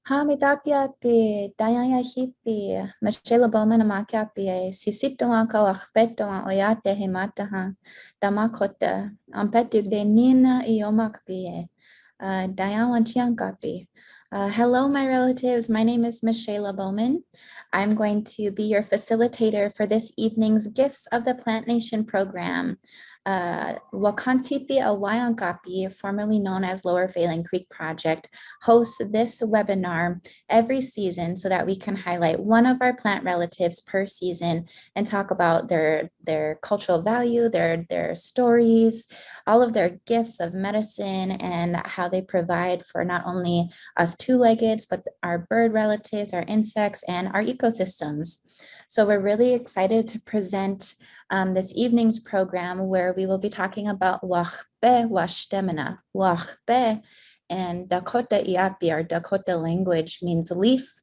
Hamitakiapi, Dayanyahipi, Mishaila Bowman Amakiapi, Sisseton Wahpeton watätemna, Dakota, Ampetugde Nina Iomakpi, Awanyankapi. Hello, my relatives. My name is Mishaila Bowman. I'm going to be your facilitator for this evening's Gifts of the Plant Nation program. Wakan Tipi Awanyankapi, formerly known as Lower Failing Creek Project, hosts this webinar every season so that we can highlight one of our plant relatives per season and talk about their cultural value, their stories, all of their gifts of medicine, and how they provide for not only us two-leggeds, but our bird relatives, our insects, and our ecosystems. So we're really excited to present this evening's program where we will be talking about waḥpe, wash-tey-mna. Waḥpe and Dakota Iapi, our Dakota language, means leaf,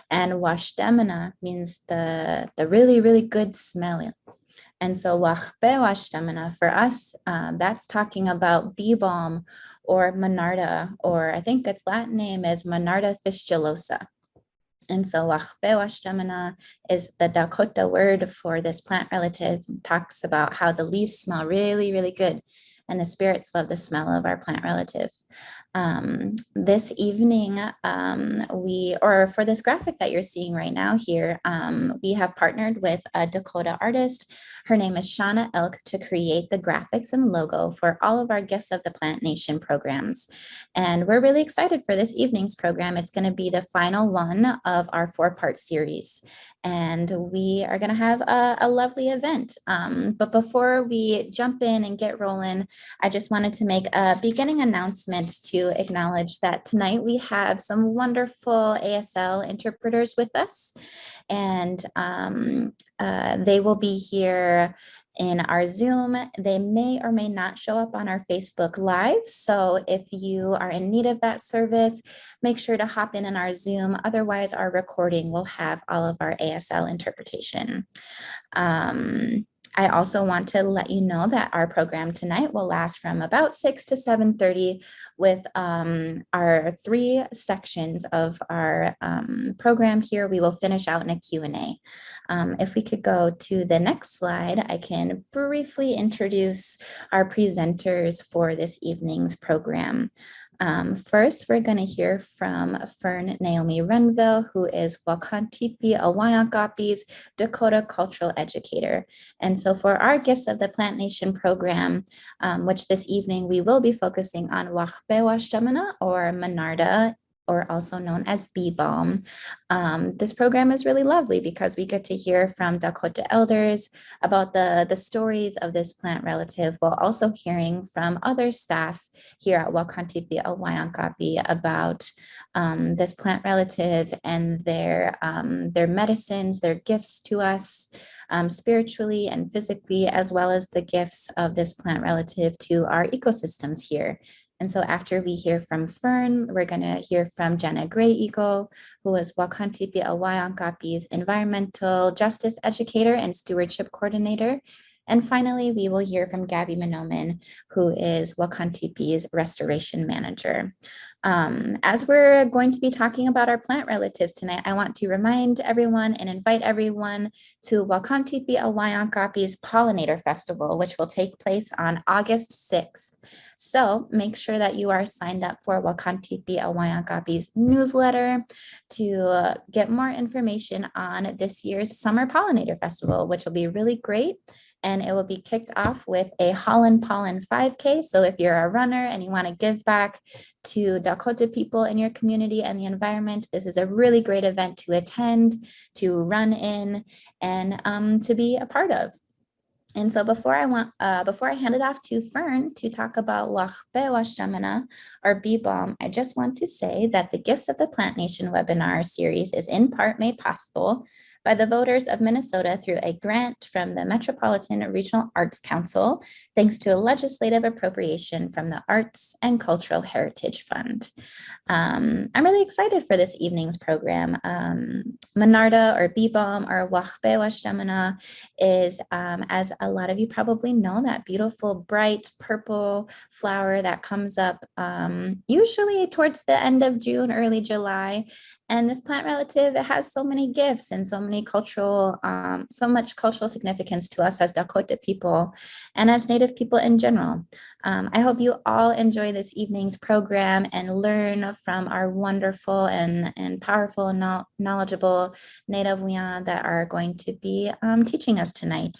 and wash-tey-mna means the really, really good smell. And so waḥpe, wash-tey-mna for us, that's talking about bee balm or Monarda, or I think its Latin name is Monarda fistulosa. And so waḥpe, wash-tey-mna is the Dakota word for this plant relative. It talks about how the leaves smell really, really good, and the spirits love the smell of our plant relative. This evening, for this graphic that you're seeing right now here, we have partnered with a Dakota artist. Her name is Shauna Elk to create the graphics and logo for all of our Gifts of the Plant Nation programs. And we're really excited for this evening's program. It's going to be the final one of our 4-part series. And we are going to have a lovely event. But before we jump in and get rolling, I just wanted to make a beginning announcement to acknowledge that tonight we have some wonderful ASL interpreters with us, and they will be here in our Zoom. They may or may not show up on our Facebook Live. So if you are in need of that service, make sure to hop in our Zoom. Otherwise, our recording will have all of our ASL interpretation. I also want to let you know that our program tonight will last from about 6 to 7:30 with our 3 sections of our program here. We will finish out in a Q&A. If we could go to the next slide, I can briefly introduce our presenters for this evening's program. First, we're going to hear from Fern Renville, who is Wakan Tipi Awanyankapi's Dakota Cultural Educator. And so for our Gifts of the Plant Nation program, which this evening we will be focusing on waḥpe, wash-tey-mna, or Monarda, or also known as bee balm. This program is really lovely because we get to hear from Dakota elders about the stories of this plant relative, while also hearing from other staff here at Wakan Tipi Awanyankapi about this plant relative and their medicines, their gifts to us spiritually and physically, as well as the gifts of this plant relative to our ecosystems here. And so after we hear from Fern, we're going to hear from Jenna Grey Eagle, who is Wakan Tipi Awanyankapi's Environmental Justice Educator and Stewardship Coordinator. And finally, we will hear from Gabby Menomin, who is Wakan Tipi's Restoration Manager. As we're going to be talking about our plant relatives tonight, I want to remind everyone and invite everyone to Wakan Tipi Awanyankapi's Pollinator Festival, which will take place on August 6th. So make sure that you are signed up for Wakan Tipi Awanyankapi's newsletter to get more information on this year's Summer Pollinator Festival, which will be really great. And it will be kicked off with a Holland Pollen 5K. So if you're a runner and you want to give back to Dakota people in your community and the environment, this is a really great event to attend, to run in, and to be a part of. And so before I hand it off to Fern to talk about waḥpe, wash-tey-mna, or bee balm, I just want to say that the Gifts of the Plant Nation webinar series is in part made possible by the voters of Minnesota through a grant from the Metropolitan Regional Arts Council, thanks to a legislative appropriation from the Arts and Cultural Heritage Fund. I'm really excited for this evening's program. Monarda or Balm or waḥpe waÄtemna is, as a lot of you probably know, that beautiful bright purple flower that comes up usually towards the end of June, early July. And this plant relative, it has so many gifts and so many cultural, so much cultural significance to us as Dakota people and as Native people in general. I hope you all enjoy this evening's program and learn from our wonderful and powerful and knowledgeable Native Wian that are going to be teaching us tonight.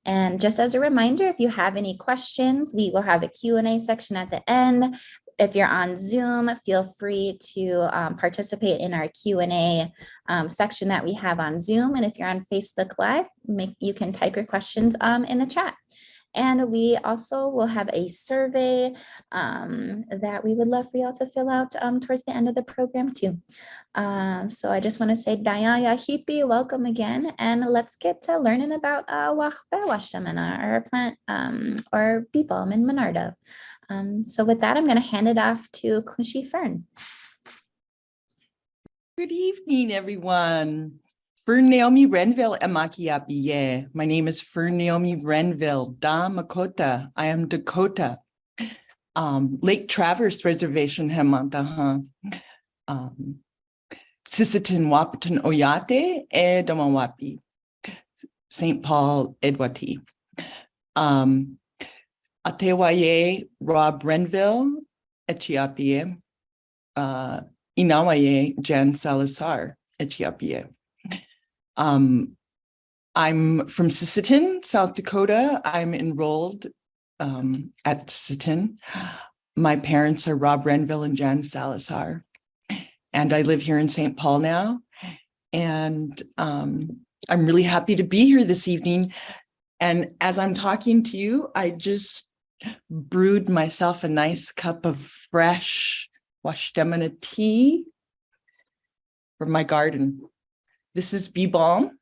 And just as a reminder, if you have any questions, we will have a Q&A section at the end. If you're on Zoom, feel free to participate in our Q&A section that we have on Zoom. And if you're on Facebook Live, you can type your questions in the chat. And we also will have a survey that we would love for y'all to fill out towards the end of the program too. So I just want to say Dayaya Hipi, welcome again. And let's get to learning about waḥpe waÄtemna, or plant, or Balm in Monarda. So with that, I'm going to hand it off to Kushi Fern. Good evening, everyone. Fern Renville Emakiapi. My name is Fern Renville, Da Makota. I am Dakota. Lake Traverse Reservation Hemantaha. Sisseton Wahpeton Oyate Edamawapi. St. Paul Edwati. Atewaye Rob Renville Echiapie. Inawaye Jan Salazar Echiapie. I'm from Sisseton, South Dakota. I'm enrolled at Sisseton. My parents are Rob Renville and Jan Salazar. And I live here in St. Paul now. And I'm really happy to be here this evening. And as I'm talking to you, I just brewed myself a nice cup of fresh wash-tey-mna tea from my garden. This is Balm.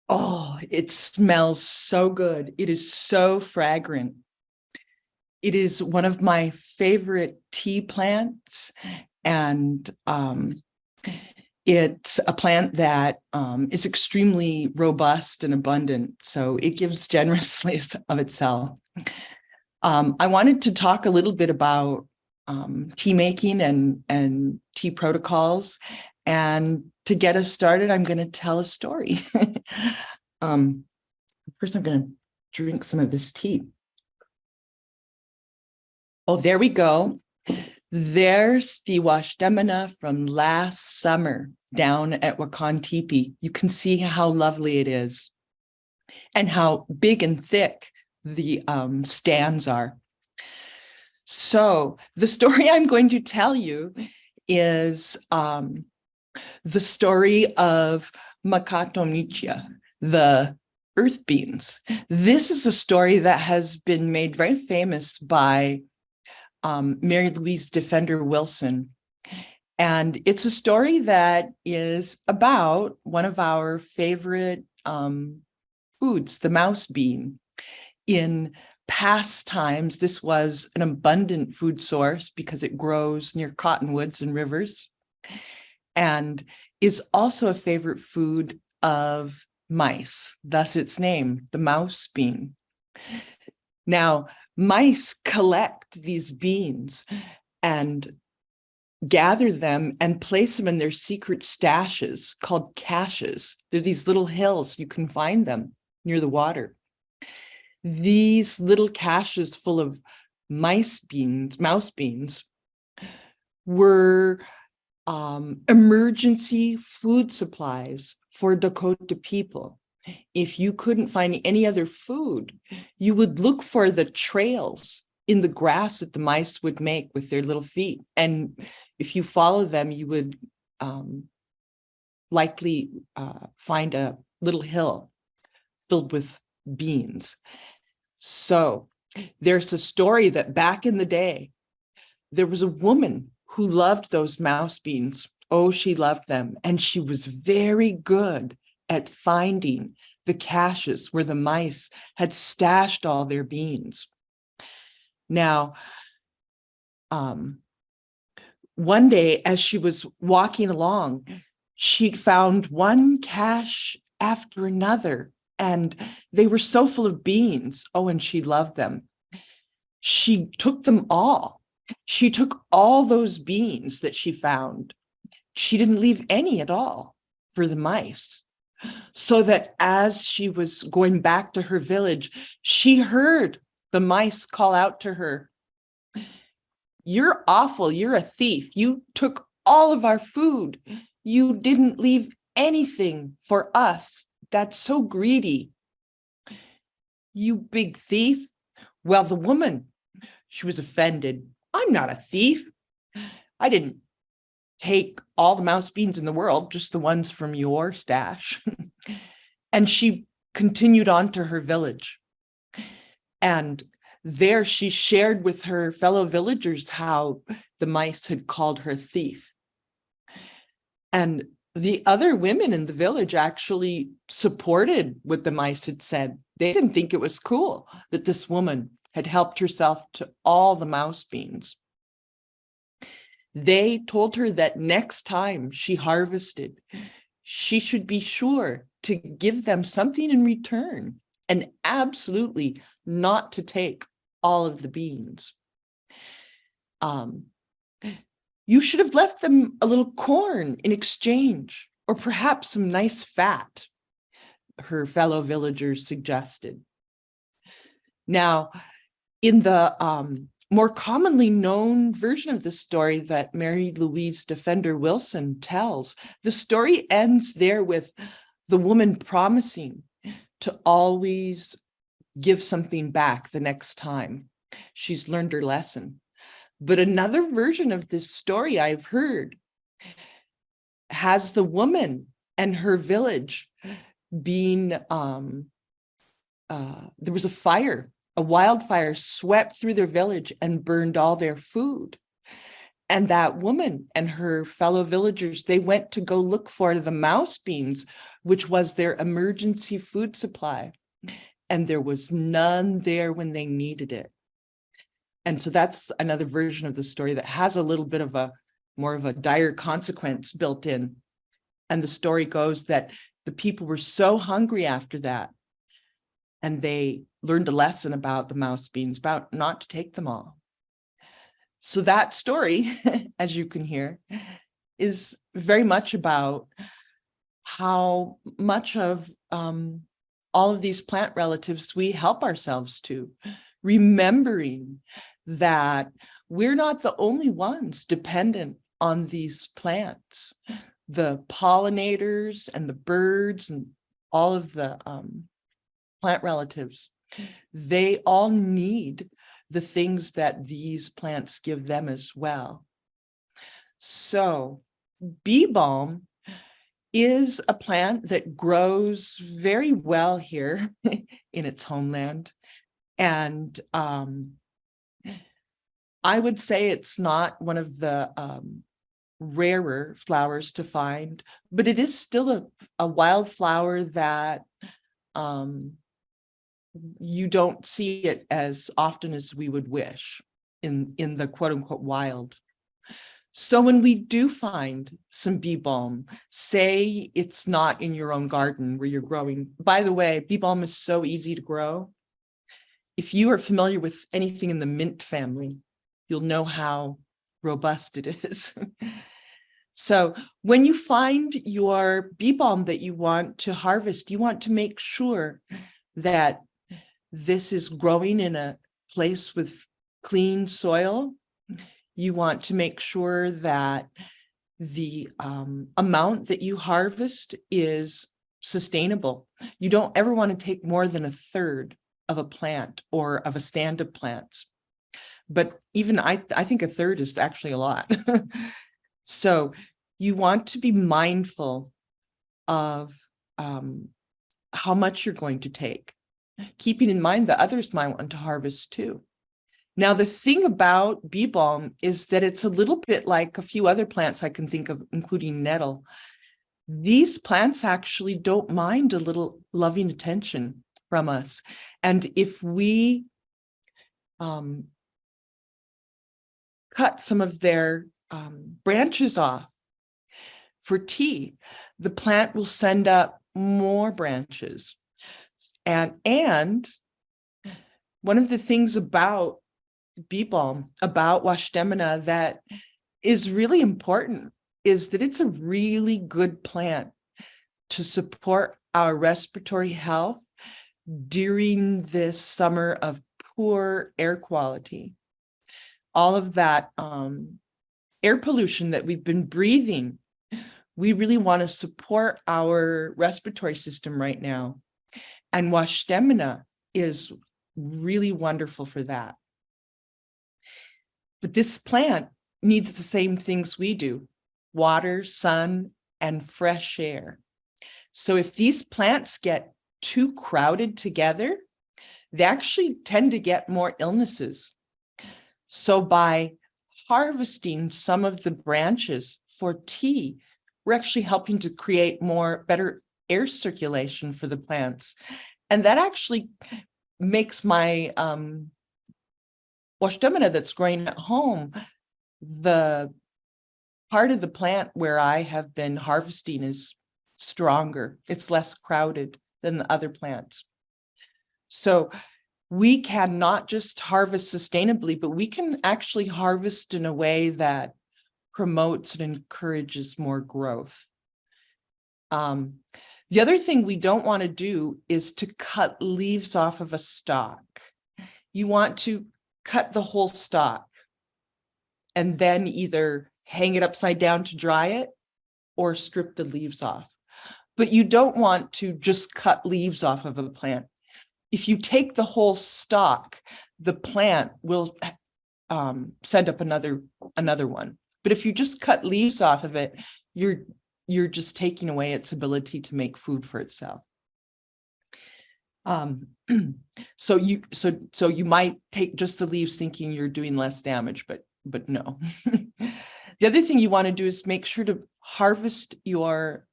Oh, it smells so good. It is so fragrant. It is one of my favorite tea plants, and it's a plant that is extremely robust and abundant, so it gives generously of itself. I wanted to talk a little bit about tea making and tea protocols. And to get us started, I'm going to tell a story. First, I'm going to drink some of this tea. Oh, there we go. There's the wash-tey-mna from last summer down at Wakan Tipi. You can see how lovely it is and how big and thick the stands are. So the story I'm going to tell you is the story of Makatomichia, the earth beans. This is a story that has been made very famous by Mary Louise Defender Wilson. And it's a story that is about one of our favorite foods, the mouse bean. In past times, this was an abundant food source because it grows near cottonwoods and rivers, and is also a favorite food of mice, thus its name, the mouse bean. Now, mice collect these beans and gather them and place them in their secret stashes called caches. They're these little hills, you can find them near the water. These little caches full of mouse beans, were emergency food supplies for Dakota people. If you couldn't find any other food, you would look for the trails in the grass that the mice would make with their little feet. And if you follow them, you would likely find a little hill filled with beans. So there's a story that back in the day, there was a woman who loved those mouse beans Oh, she loved them. And she was very good at finding the caches where the mice had stashed all their beans. Now, one day as she was walking along, she found one cache after another, and they were so full of beans. Oh, and she loved them. She took them all. She took all those beans that she found. She didn't leave any at all for the mice. So that as she was going back to her village, she heard the mice call out to her, "You're awful, you're a thief. You took all of our food. You didn't leave anything for us. That's so greedy. You big thief." Well, the woman, she was offended. "I'm not a thief. I didn't take all the mouse beans in the world, just the ones from your stash." And she continued on to her village. And there she shared with her fellow villagers how the mice had called her thief. And the other women in the village actually supported what the mice had said. They didn't think it was cool that this woman had helped herself to all the mouse beans. They told her that next time she harvested, she should be sure to give them something in return, and absolutely not to take all of the beans. You should have left them a little corn in exchange, or perhaps some nice fat, her fellow villagers suggested. Now, in the more commonly known version of the story that Mary Louise Defender Wilson tells, the story ends there with the woman promising to always give something back the next time she's learned her lesson. But another version of this story I've heard has the woman and her village being, there was a fire. A wildfire swept through their village and burned all their food. And that woman and her fellow villagers, they went to go look for the mouse beans, which was their emergency food supply. And there was none there when they needed it. And so that's another version of the story that has a little bit of a more of a dire consequence built in. And the story goes that the people were so hungry after that, and they learned a lesson about the mouse beans, about not to take them all. So that story, as you can hear, is very much about how much of all of these plant relatives we help ourselves to, remembering that we're not the only ones dependent on these plants. The pollinators and the birds and all of the plant relatives, they all need the things that these plants give them as well. So bee balm is a plant that grows very well here in its homeland. And I would say it's not one of the rarer flowers to find, but it is still a wildflower that you don't see it as often as we would wish in the quote unquote wild. So when we do find some bee balm, say it's not in your own garden where you're growing. By the way, bee balm is so easy to grow. If you are familiar with anything in the mint family, you'll know how robust it is. So when you find your bee balm that you want to harvest, you want to make sure that this is growing in a place with clean soil. You want to make sure that the amount that you harvest is sustainable. You don't ever want to take more than a third of a plant or of a stand of plants. But even I think a third is actually a lot. So you want to be mindful of how much you're going to take, keeping in mind that others might want to harvest too. Now, the thing about bee balm is that it's a little bit like a few other plants I can think of, including nettle. These plants actually don't mind a little loving attention from us. And if we cut some of their branches off for tea, the plant will send up more branches. And one of the things about bee balm, about wash-tey-mna, that is really important is that it's a really good plant to support our respiratory health during this summer of poor air quality. All of that air pollution that we've been breathing, we really want to support our respiratory system right now. And wash-tey-mna is really wonderful for that. But this plant needs the same things we do: water, sun, and fresh air. So if these plants get too crowded together, they actually tend to get more illnesses. So by harvesting some of the branches for tea, we're actually helping to create better air circulation for the plants. And that actually makes my wash-tey-mna that's growing at home, the part of the plant where I have been harvesting is stronger. It's less crowded than the other plants. So we can not just harvest sustainably, but we can actually harvest in a way that promotes and encourages more growth. The other thing we don't want to do is to cut leaves off of a stalk. You want to cut the whole stalk and then either hang it upside down to dry it or strip the leaves off. But you don't want to just cut leaves off of a plant. If you take the whole stalk, the plant will send up another one. But if you just cut leaves off of it, you're just taking away its ability to make food for itself. So you might take just the leaves thinking you're doing less damage, but no. The other thing you want to do is make sure to harvest your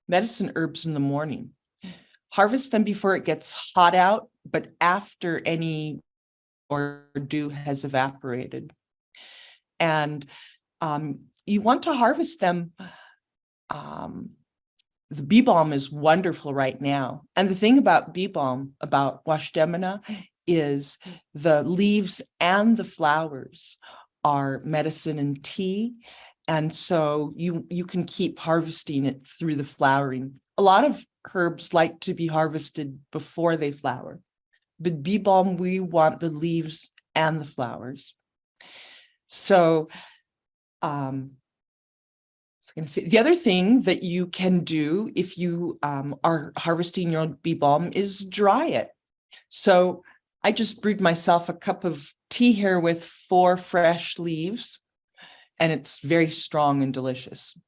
medicine herbs in the morning. Harvest them before it gets hot out, but after any or dew has evaporated. And you want to harvest them. The bee balm is wonderful right now. And the thing about bee balm, about wash-tey-mna, is the leaves and the flowers are medicine and tea. And so you can keep harvesting it through the flowering. A lot of herbs like to be harvested before they flower. But bee balm, we want the leaves and the flowers. So the other thing that you can do if you are harvesting your own bee balm is dry it. So I just brewed myself a cup of tea here with 4 fresh leaves, and it's very strong and delicious.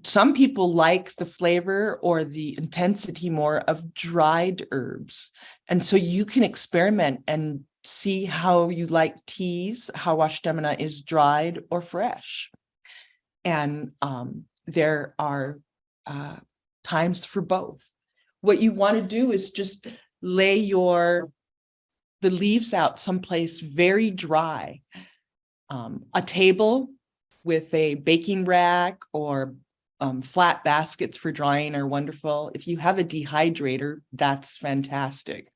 Some people like the flavor or the intensity more of dried herbs. And so you can experiment and see how you like teas, how wash-tey-mna is dried or fresh. And there are times for both. What you want to do is just lay the leaves out someplace very dry. A table with a baking rack or flat baskets for drying are wonderful. If you have a dehydrator, that's fantastic.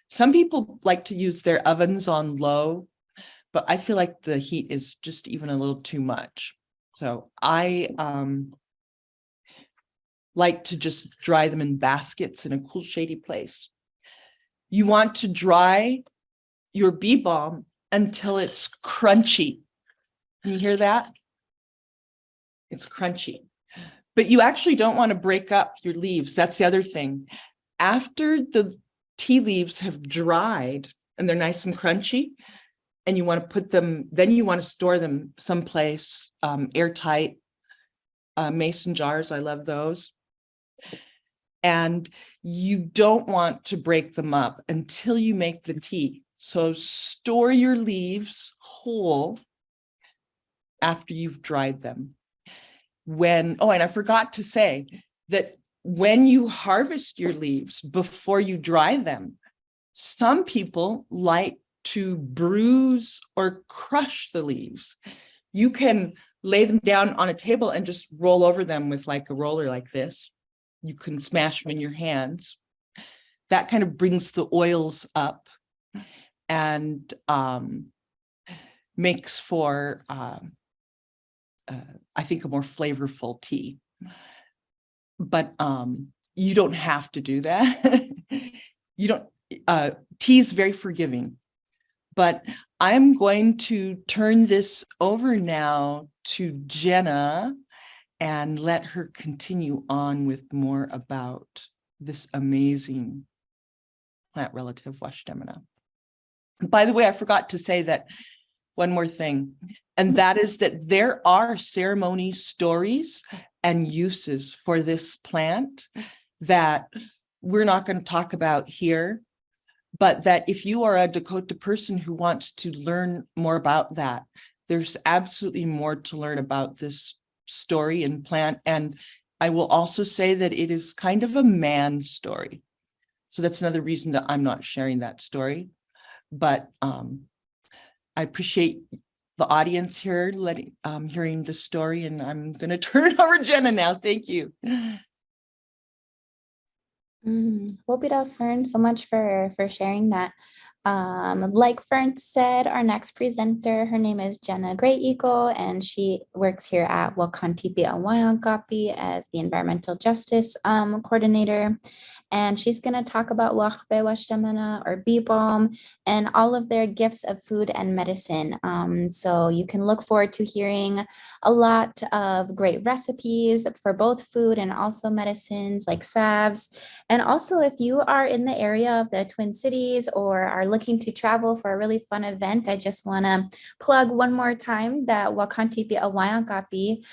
Some people like to use their ovens on low, but I feel like the heat is just even a little too much. So I like to just dry them in baskets in a cool, shady place. You want to dry your bee balm until it's crunchy. Can you hear that? It's crunchy. But you actually don't want to break up your leaves. That's the other thing. After the tea leaves have dried and they're nice and crunchy, and you want to put them, then you want to store them someplace airtight, mason jars. I love those. And you don't want to break them up until you make the tea. So store your leaves whole after you've dried them. And I forgot to say that when you harvest your leaves before you dry them, some people like to bruise or crush the leaves. You can lay them down on a table and just roll over them with like a roller like this. You can smash them in your hands. That kind of brings the oils up and makes for, I think, a more flavorful tea. But you don't have to do that. You don't, tea is very forgiving. But I'm going to turn this over now to Jenna and let her continue on with more about this amazing plant relative waḥtemna. By the way, I forgot to say that one more thing, and that is that there are ceremony stories and uses for this plant that we're not going to talk about here, but that if you are a Dakota person who wants to learn more about that, there's absolutely more to learn about this story and plant. And I will also say that it is kind of a man story. So that's another reason that I'm not sharing that story. But I appreciate the audience here hearing the story, and I'm going to turn it over to Jenna now. Thank you. Wopida, Fern, so much for sharing that. Like Fern said, our next presenter, her name is Jenna Grey Eagle, and she works here at Wakan Tipi Awanyankapi as the environmental justice coordinator. And she's going to talk about waḥpe, waḥtemna, or Balm, and all of their gifts of food and medicine. So you can look forward to hearing a lot of great recipes for both food and also medicines like salves. And also, if you are in the area of the Twin Cities or are looking to travel for a really fun event, I just want to plug one more time that Wakan Tipi Awanyankapi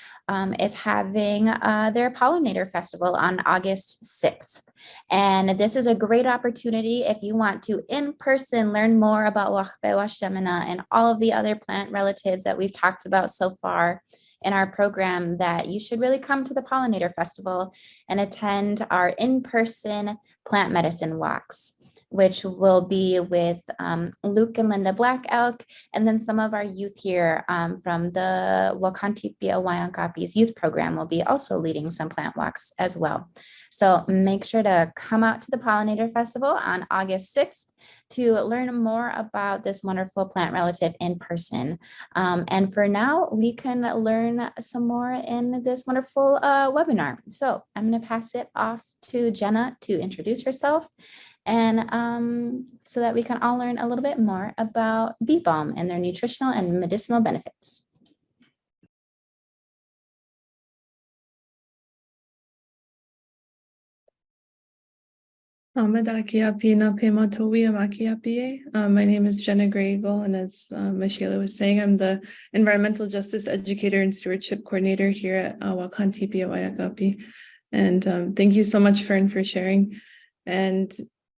is having their Pollinator Festival on August 6th. And this is a great opportunity if you want to in person learn more about waḥpe, waḥtemna, and all of the other plant relatives that we've talked about so far in our program, that you should really come to the Pollinator Festival and attend our in-person plant medicine walks, which will be with Luke and Linda Black Elk, and then some of our youth here from the Wakan Tipi Awanyankapi's youth program will be also leading some plant walks as well. So make sure to come out to the Pollinator Festival on August 6th to learn more about this wonderful plant relative in person. And for now, we can learn some more in this wonderful webinar. So I'm going to pass it off to Jenna to introduce herself, and so that we can all learn a little bit more about Balm and their nutritional and medicinal benefits. My name is Jenna Grey Eagle, and as Mishaila was saying, I'm the Environmental Justice Educator and Stewardship Coordinator here at Wakan Tipi Awanyankapi. And thank you so much, Fern, for sharing. And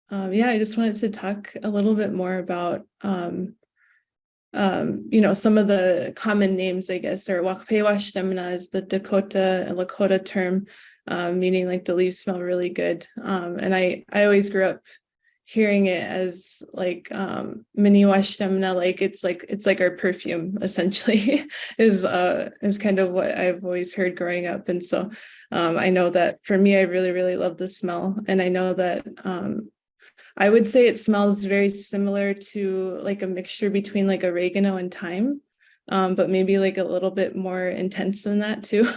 I just wanted to talk a little bit more about some of the common names, I guess, or waḥpe, waḥtemna is the Dakota and Lakota term, meaning like the leaves smell really good. And I always grew up hearing it as like mini waḥtemna, like it's like our perfume essentially is kind of what I've always heard growing up. And so I know that for me, I really, really love the smell. And I know that I would say it smells very similar to like a mixture between like oregano and thyme, but maybe like a little bit more intense than that too.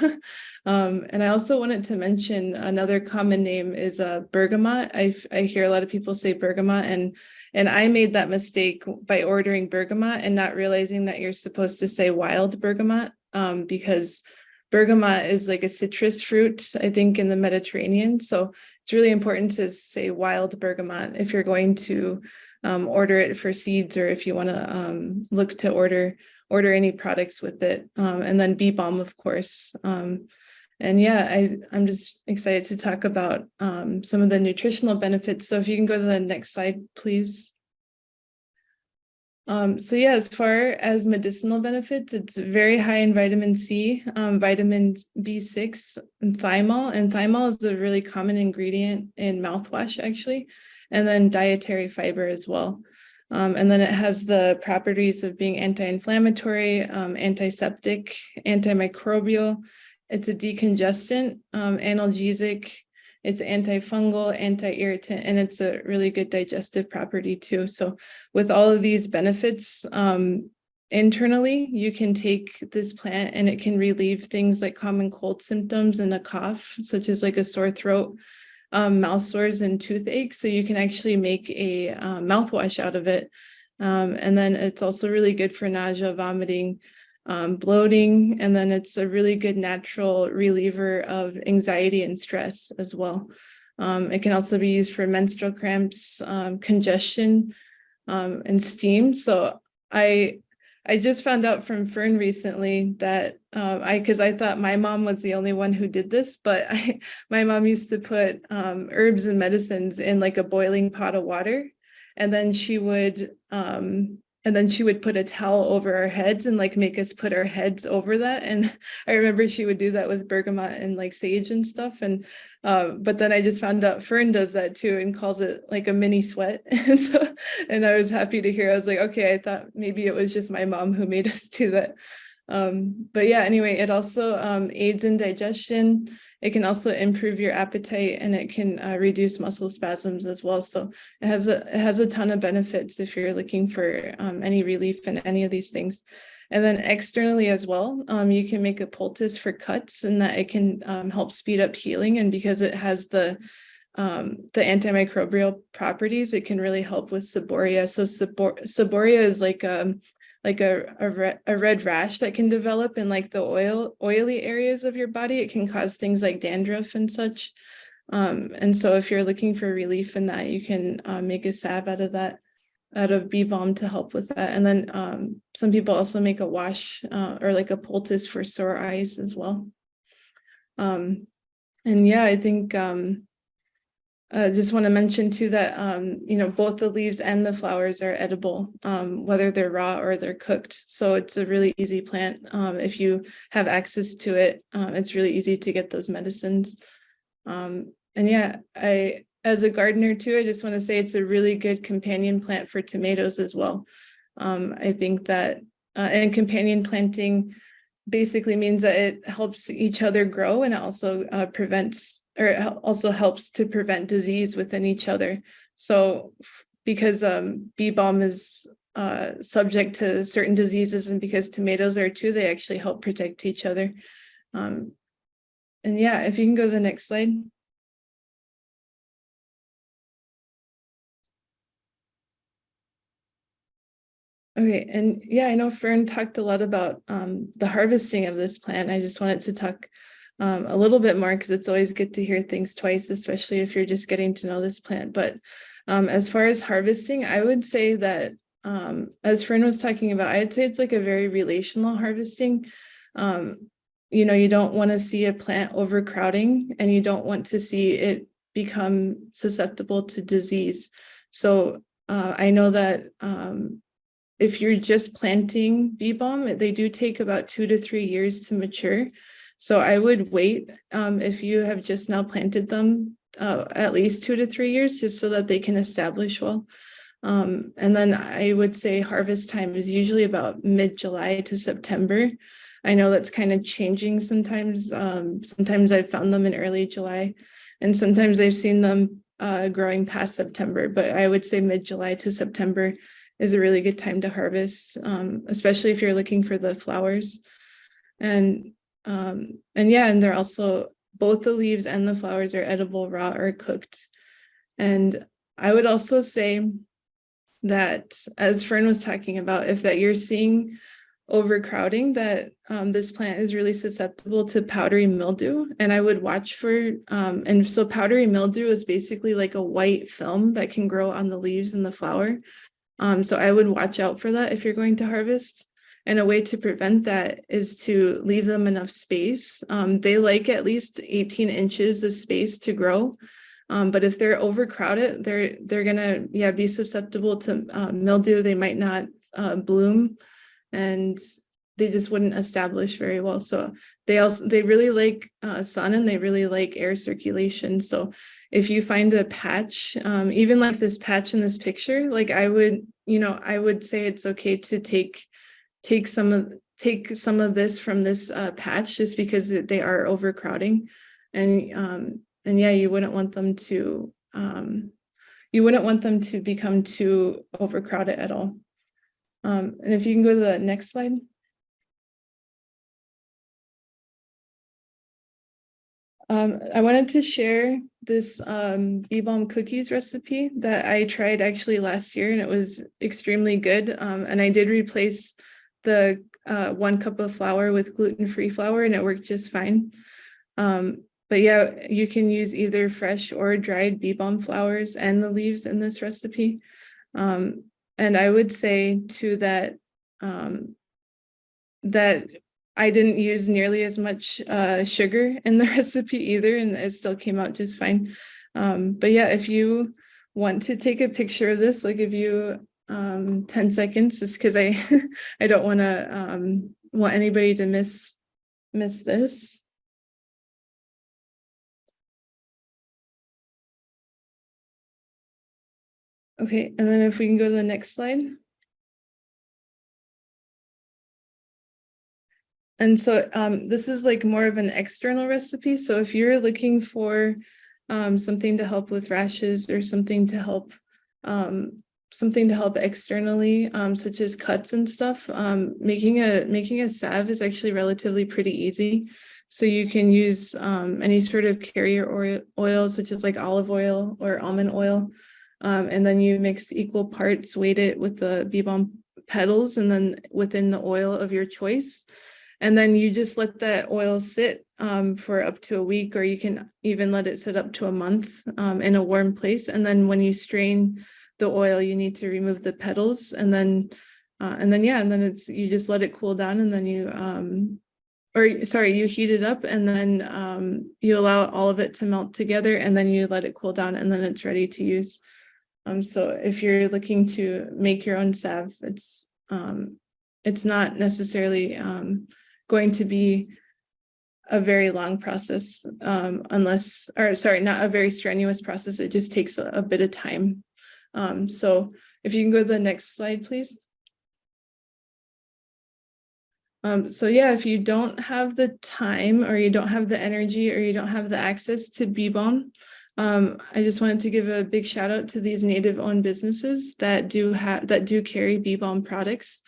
And I also wanted to mention another common name is bergamot. I hear a lot of people say bergamot, and I made that mistake by ordering bergamot and not realizing that you're supposed to say wild bergamot, because bergamot is like a citrus fruit, I think, in the Mediterranean. So it's really important to say wild bergamot if you're going to order it for seeds, or if you want to look to order any products with it. And then Balm, of course. And yeah, I'm just excited to talk about some of the nutritional benefits. So if you can go to the next slide, please. So yeah, as far as medicinal benefits, it's very high in vitamin C, vitamin B6, and thymol. And thymol is a really common ingredient in mouthwash, actually, and then dietary fiber as well. And then it has the properties of being anti-inflammatory, antiseptic, antimicrobial. It's a decongestant, analgesic. It's antifungal, anti-irritant, and it's a really good digestive property too. So with all of these benefits, internally, you can take this plant and it can relieve things like common cold symptoms and a cough, such as like a sore throat, mouth sores and toothache. So you can actually make a mouthwash out of it. And then it's also really good for nausea, vomiting, bloating, and then it's a really good natural reliever of anxiety and stress as well. It can also be used for menstrual cramps, congestion, and steam. So I just found out from Fern recently that because I thought my mom was the only one who did this, but my mom used to put herbs and medicines in like a boiling pot of water, and then she would put a towel over our heads and like make us put our heads over that. And I remember she would do that with bergamot and like sage and stuff. And but then I just found out Fern does that too and calls it like a mini sweat. And so, and I was happy to hear. I was like, okay, I thought maybe it was just my mom who made us do that. But yeah, anyway, it also aids in digestion. It can also improve your appetite, and it can reduce muscle spasms as well. So it has a ton of benefits if you're looking for any relief in any of these things. And then externally as well, you can make a poultice for cuts, and that it can help speed up healing. And because it has the antimicrobial properties, it can really help with seborrhea. So seborrhea is like a red rash that can develop in like the oily areas of your body. It can cause things like dandruff and such. And so if you're looking for relief in that, you can make a salve out of that, out of bee balm to help with that. And then some people also make a wash or like a poultice for sore eyes as well. And yeah, I think just want to mention too that both the leaves and the flowers are edible, whether they're raw or they're cooked. So it's a really easy plant. If you have access to it, it's really easy to get those medicines. And yeah, as a gardener too, I just want to say it's a really good companion plant for tomatoes as well. I think that and companion planting basically means that it helps each other grow, and it also it also helps to prevent disease within each other. So because bee balm is subject to certain diseases, and because tomatoes are too, they actually help protect each other. And yeah, if you can go to the next slide. Okay, and yeah, I know Fern talked a lot about the harvesting of this plant. I just wanted to talk a little bit more, because it's always good to hear things twice, especially if you're just getting to know this plant. But as far as harvesting, I would say that as Fern was talking about, I'd say it's like a very relational harvesting. You don't want to see a plant overcrowding, and you don't want to see it become susceptible to disease. So I know that if you're just planting bee balm, they do take about 2 to 3 years to mature. So I would wait if you have just now planted them at least 2 to 3 years, just so that they can establish well. And then I would say harvest time is usually about mid-July to September. I know that's kind of changing sometimes. Sometimes I've found them in early July, and sometimes I've seen them growing past September, but I would say mid-July to September is a really good time to harvest, especially if you're looking for the flowers. And yeah, and they're also, both the leaves and the flowers are edible raw or cooked. And I would also say that, as Fern was talking about, if that you're seeing overcrowding, that this plant is really susceptible to powdery mildew, and I would watch for and so powdery mildew is basically like a white film that can grow on the leaves and the flower. So I would watch out for that if you're going to harvest. And a way to prevent that is to leave them enough space. They like at least 18 inches of space to grow. But if they're overcrowded, they're gonna be susceptible to mildew. They might not bloom, and they just wouldn't establish very well. So they really like sun, and they really like air circulation. So if you find a patch, even like this patch in this picture, like I would say it's okay to take some of this from this patch, just because they are overcrowding, and yeah, you wouldn't want them to become too overcrowded at all. And if you can go to the next slide. I wanted to share this bee balm cookies recipe that I tried actually last year, and it was extremely good. And I did replace the 1 cup of flour with gluten-free flour, and it worked just fine. But yeah, you can use either fresh or dried bee balm flowers and the leaves in this recipe. And I would say too that that I didn't use nearly as much sugar in the recipe either, and it still came out just fine. But yeah, if you want to take a picture of this, I'll give you 10 seconds, just because I I don't want anybody to miss this. Okay, and then if we can go to the next slide. And so this is like more of an external recipe. So if you're looking for something to help with rashes, or something to help externally, such as cuts and stuff, making a salve is actually relatively pretty easy. So you can use any sort of carrier oil, such as like olive oil or almond oil, and then you mix equal parts, weight it with the bee balm petals, and then within the oil of your choice. And then you just let that oil sit for up to a week, or you can even let it sit up to a month in a warm place. And then when you strain the oil, you need to remove the petals, and then you just let it cool down, and then you heat it up, and then you allow all of it to melt together, and then you let it cool down, and then it's ready to use. So if you're looking to make your own salve, it's not necessarily going to be a very long process, not a very strenuous process. It just takes a bit of time. So if you can go to the next slide, please. So yeah, if you don't have the time, or you don't have the energy, or you don't have the access to bee balm, I just wanted to give a big shout out to these native-owned businesses that do carry bee balm products.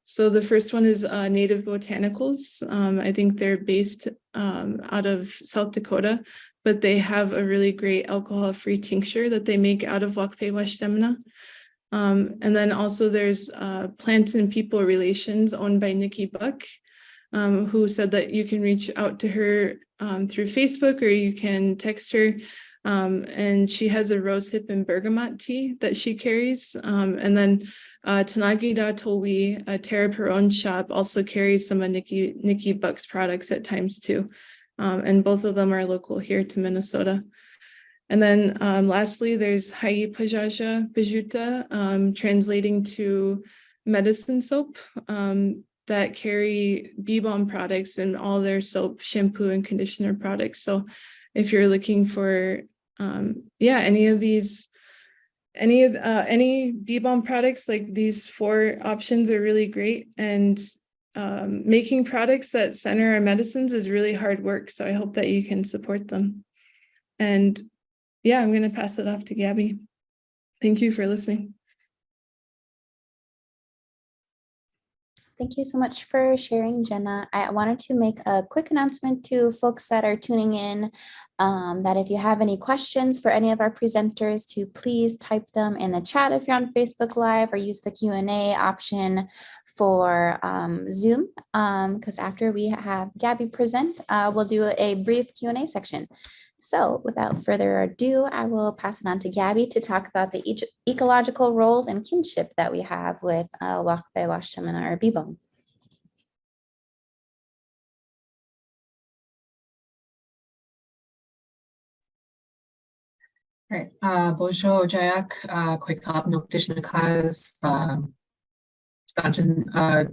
So the first one is Native Botanicals. I think they're based out of South Dakota, but they have a really great alcohol-free tincture that they make out of waḥpe waḥtemna. And then also there's Plants and People Relations, owned by Nikki Buck, who said that you can reach out to her through Facebook, or you can text her. And she has a rosehip and bergamot tea that she carries. And then Tanagida Tolwi, a Tara Perron shop, also carries some of Nikki Buck's products at times too. And both of them are local here to Minnesota. And then lastly, there's Hai Pajaja Bajuta, translating to medicine soap, that carry bee balm products in all their soap, shampoo, and conditioner products. So if you're looking for any bee balm products, like these 4 options are really great. And making products that center our medicines is really hard work. So I hope that you can support them. And yeah, I'm going to pass it off to Gabby. Thank you for listening. Thank you so much for sharing, Jenna. I wanted to make a quick announcement to folks that are tuning in, that if you have any questions for any of our presenters, to please type them in the chat if you're on Facebook Live, or use the Q&A option for Zoom, because after we have Gabby present, we'll do a brief Q&A section. So without further ado, I will pass it on to Gabby to talk about the ecological roles and kinship that we have with waḥpe waḥtemna, or bee balm. Right. Bonjour, Jayak, Kwekab Nukdishnakas, Hello,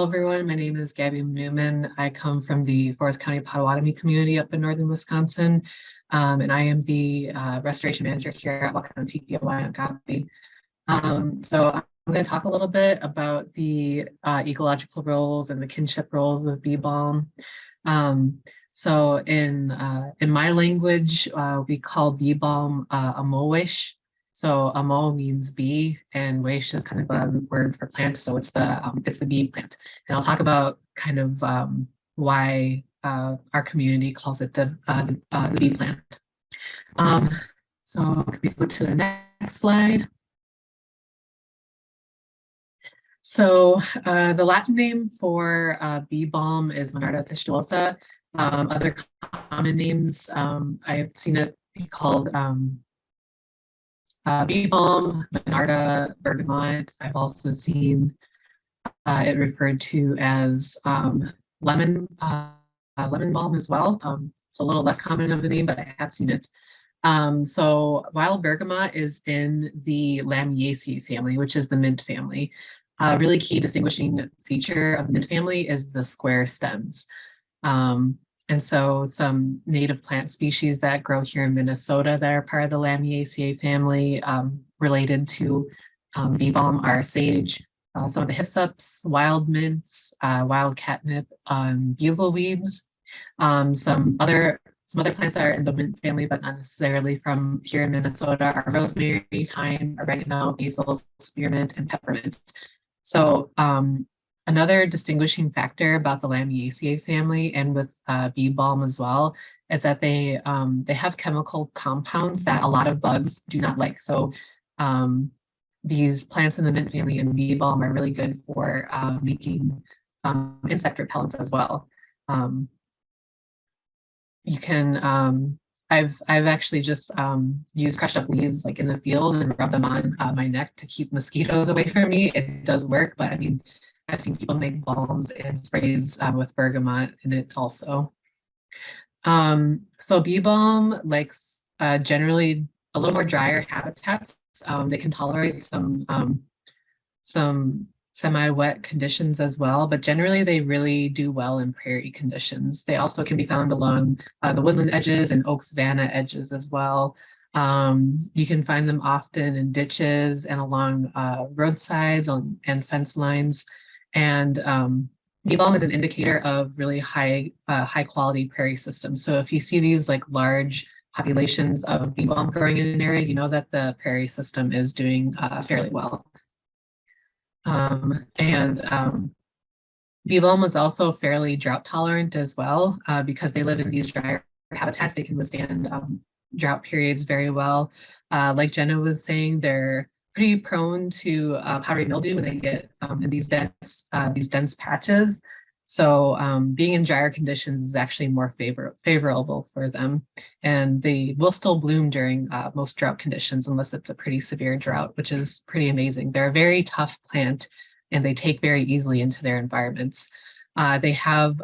everyone. My name is Gabby Menomin. I come from the Forest County Potawatomi community up in northern Wisconsin, and I am the restoration manager here at Wakan Tipi Awanyankapi. So I'm going to talk a little bit about the ecological roles and the kinship roles of bee balm. So in my language, we call bee balm a mowish. So amo means bee, and wish is kind of a word for plant. So it's the bee plant, and I'll talk about kind of why our community calls it the bee plant. So could we go to the next slide? So the Latin name for bee balm is Monarda festuosa. Other common names, I've seen it be called bee balm, Monarda, bergamot. I've also seen it referred to as lemon balm as well. It's a little less common of a name, but I have seen it. So wild bergamot is in the Lamiaceae family, which is the mint family. Really key distinguishing feature of the mint family is the square stems. And so some native plant species that grow here in Minnesota that are part of the Lamiaceae family related to bee balm are sage, some of the hyssops, wild mints, wild catnip, bugleweeds, some other plants that are in the mint family, but not necessarily from here in Minnesota, are rosemary, thyme, oregano, basil, spearmint, and peppermint. So another distinguishing factor about the Lamiaceae family and with bee balm as well is that they have chemical compounds that a lot of bugs do not like. So these plants in the mint family and bee balm are really good for making insect repellents as well. You can I've actually just used crushed up leaves like in the field and rub them on my neck to keep mosquitoes away from me. It does work, but I mean, I've seen people make balms and sprays with bergamot in it also. So bee balm likes generally a little more drier habitats. They can tolerate some semi-wet conditions as well, but generally they really do well in prairie conditions. They also can be found along the woodland edges and oak savanna edges as well. You can find them often in ditches and along roadsides and fence lines. And bee balm is an indicator of really high quality prairie systems. So if you see these like large populations of bee balm growing in an area, you know that the prairie system is doing fairly well. Bee balm was also fairly drought tolerant as well because they live in these drier habitats. They can withstand drought periods very well. Like Jenna was saying, they're pretty prone to powdery mildew when they get in these dense patches. So being in drier conditions is actually more favorable for them. And they will still bloom during most drought conditions unless it's a pretty severe drought, which is pretty amazing. They're a very tough plant and they take very easily into their environments. They have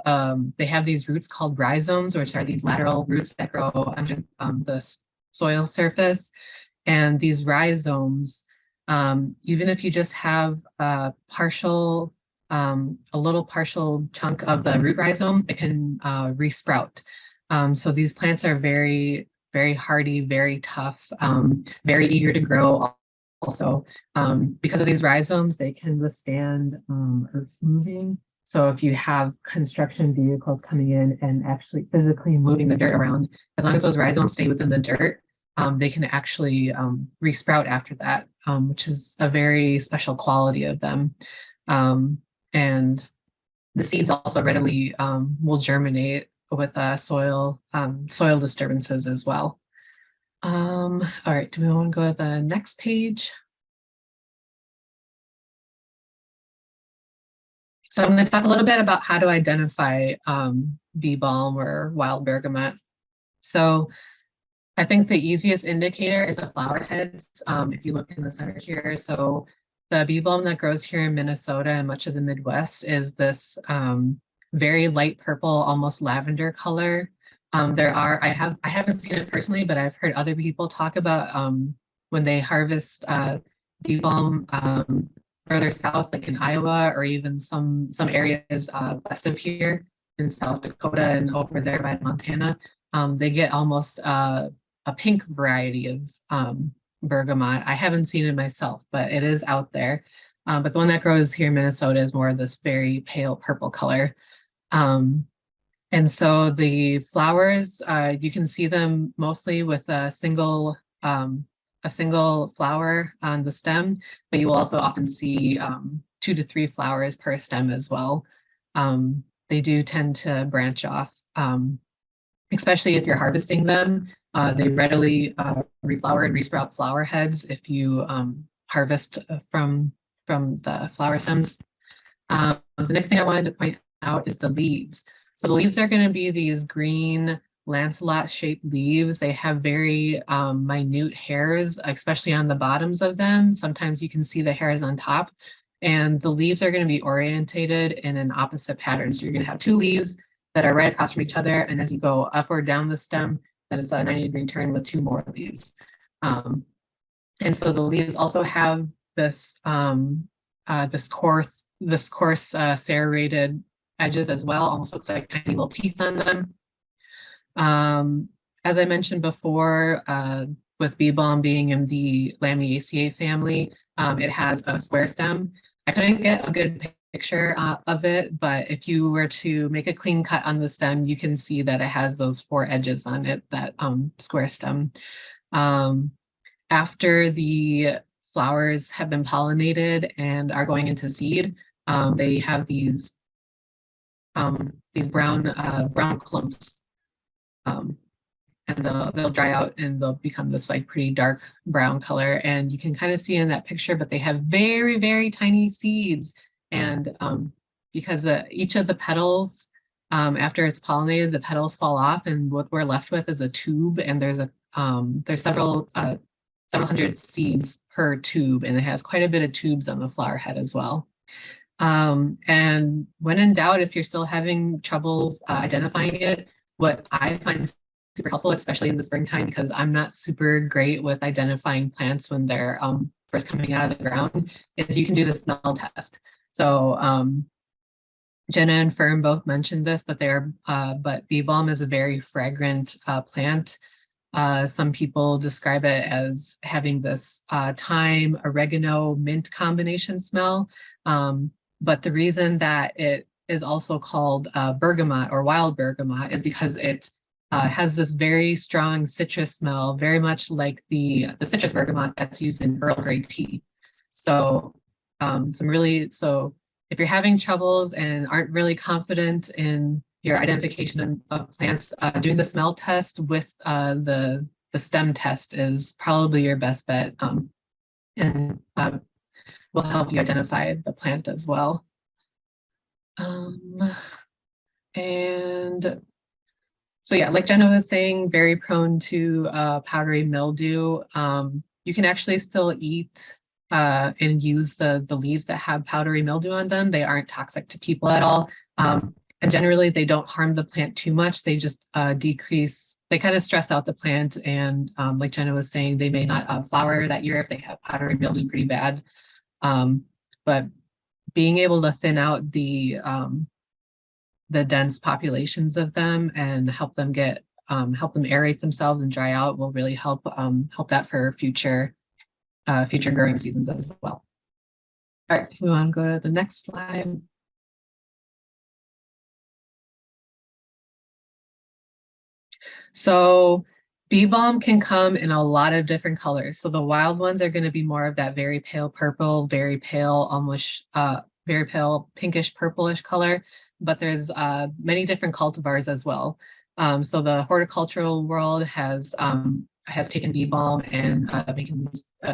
these roots called rhizomes, which are these lateral roots that grow under the soil surface. And these rhizomes, even if you just have a little partial chunk of the root rhizome, it can resprout. So these plants are very, very hardy, very tough, very eager to grow. Also, because of these rhizomes, they can withstand earth moving. So if you have construction vehicles coming in and actually physically moving the dirt around, as long as those rhizomes stay within the dirt, they can actually resprout after that, which is a very special quality of them. And the seeds also readily will germinate with soil disturbances as well. All right, do we want to go to the next page? So I'm going to talk a little bit about how to identify bee balm or wild bergamot. So I think the easiest indicator is the flower heads. If you look in the center here, so the bee balm that grows here in Minnesota and much of the Midwest is this very light purple, almost lavender color. I haven't seen it personally, but I've heard other people talk about when they harvest bee balm further south, like in Iowa, or even some areas west of here in South Dakota and over there by Montana, they get almost a pink variety of bergamot. I haven't seen it myself, but it is out there. But the one that grows here in Minnesota is more of this very pale purple color. And so the flowers, you can see them mostly with a single flower on the stem, but you will also often see 2 to 3 flowers per stem as well. They do tend to branch off, especially if you're harvesting them. They readily reflower and resprout flower heads if you harvest from the flower stems. The next thing I wanted to point out is the leaves. So the leaves are going to be these green lanceolate-shaped leaves. They have very minute hairs, especially on the bottoms of them. Sometimes you can see the hairs on top. And the leaves are going to be orientated in an opposite pattern. So you're going to have 2 leaves that are right across from each other. And as you go up or down the stem, then it's a 90-degree turn with 2 more leaves. And so the leaves also have this coarse serrated edges as well. Almost looks like tiny little teeth on them. As I mentioned before, with bee balm being in the Lamiaceae family, it has a square stem. I couldn't get a good picture of it, but if you were to make a clean cut on the stem, you can see that it has those 4 edges on it, that square stem. After the flowers have been pollinated and are going into seed, they have these brown clumps, and they'll dry out and they'll become this like pretty dark brown color. And you can kind of see in that picture, but they have very, very tiny seeds. And because each of the petals, after it's pollinated, the petals fall off, and what we're left with is a tube. And there's several hundred seeds per tube, and it has quite a bit of tubes on the flower head as well. And when in doubt, if you're still having troubles identifying it, what I find super helpful, especially in the springtime, because I'm not super great with identifying plants when they're first coming out of the ground, is you can do the smell test. So Jenna and Fern both mentioned this, but but bee balm is a very fragrant plant. Some people describe it as having this thyme, oregano, mint combination smell. But the reason that it is also called bergamot or wild bergamot is because it has this very strong citrus smell, very much like the citrus bergamot that's used in Earl Grey tea. So so if you're having troubles and aren't really confident in your identification of plants, doing the smell test with the stem test is probably your best bet, and will help you identify the plant as well. And so yeah, like Jenna was saying, very prone to powdery mildew. You can actually still eat and use the leaves that have powdery mildew on them. They aren't toxic to people at all. And generally they don't harm the plant too much. They just decrease, they kind of stress out the plant. And like Jenna was saying, they may not flower that year if they have powdery mildew pretty bad. But being able to thin out the dense populations of them and help them aerate themselves and dry out will really help that for future growing seasons as well. All right, if we want to go to the next slide. So bee balm can come in a lot of different colors. So the wild ones are going to be more of that very pale purple, very pale, almost very pale pinkish purplish color. But there's many different cultivars as well. So the horticultural world has taken bee balm and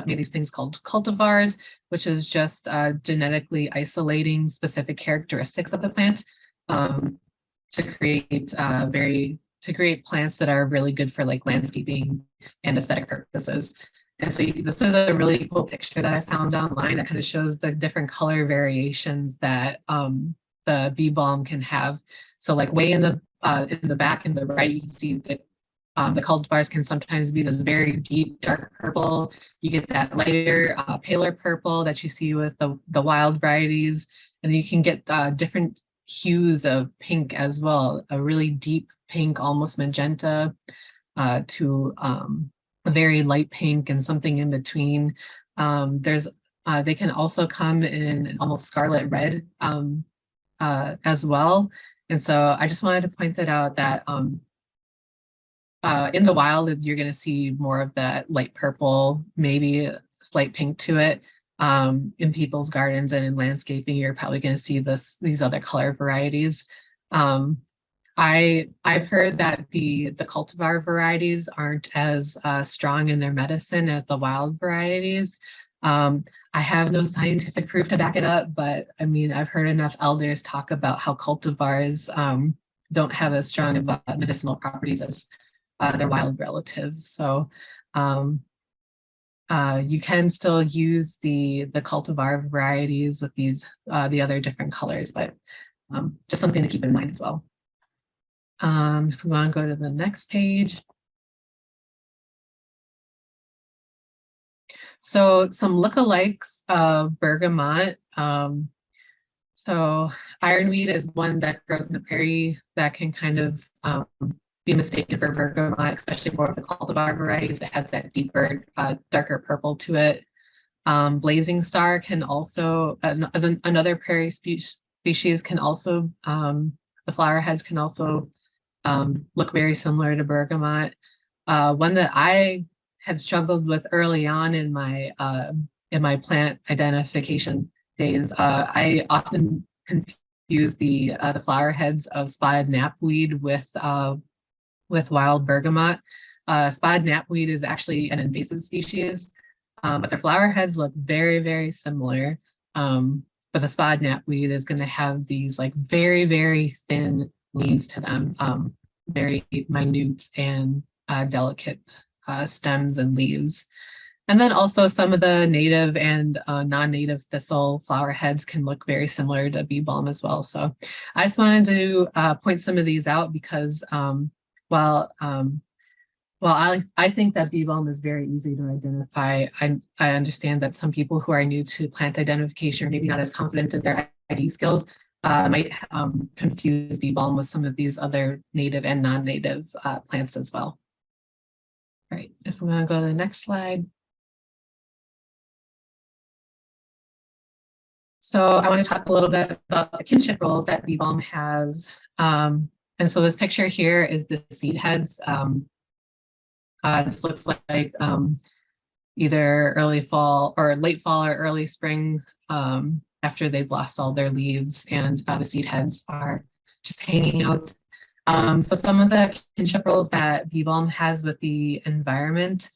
made these things called cultivars, which is just genetically isolating specific characteristics of the plant to create plants that are really good for like landscaping and aesthetic purposes. And so this is a really cool picture that I found online that kind of shows the different color variations that the bee balm can have. So like way in the back in the right, you can see that the cultivars can sometimes be this very deep, dark purple. You get that lighter, paler purple that you see with the wild varieties. And then you can get different hues of pink as well, a really deep pink, almost magenta, to a very light pink and something in between. They can also come in almost scarlet red as well. And so I just wanted to point that out that in the wild, you're going to see more of that light purple, maybe a slight pink to it. In people's gardens and in landscaping, you're probably going to see these other color varieties. I've heard that the cultivar varieties aren't as strong in their medicine as the wild varieties. I have no scientific proof to back it up, but I mean, I've heard enough elders talk about how cultivars don't have as strong of medicinal properties as their wild relatives. So you can still use the cultivar varieties with these the other different colors, but just something to keep in mind as well. If we want to go to the next page. So some lookalikes of bergamot. So ironweed is one that grows in the prairie that can kind of be mistaken for bergamot, especially for the cultivar varieties that has that deeper, darker purple to it. Blazing star can also, another prairie species can also, the flower heads can also look very similar to bergamot. One that I had struggled with early on in my plant identification days, I often confuse the flower heads of spotted knapweed with wild bergamot. Spotted knapweed is actually an invasive species, but their flower heads look very, very similar. But the spotted knapweed is going to have these like very, very thin leaves to them, very minute and delicate stems and leaves. And then also some of the native and non-native thistle flower heads can look very similar to bee balm as well. So I just wanted to point some of these out because while I think that bee balm is very easy to identify, I understand that some people who are new to plant identification, maybe not as confident in their ID skills, might confuse bee balm with some of these other native and non-native plants as well. All right, if we want to go to the next slide. So I want to talk a little bit about the kinship roles that bee balm has. And so this picture here is the seed heads. This looks like either early fall or late fall or early spring after they've lost all their leaves, and the seed heads are just hanging out. So some of the kinship roles that bee balm has with the environment,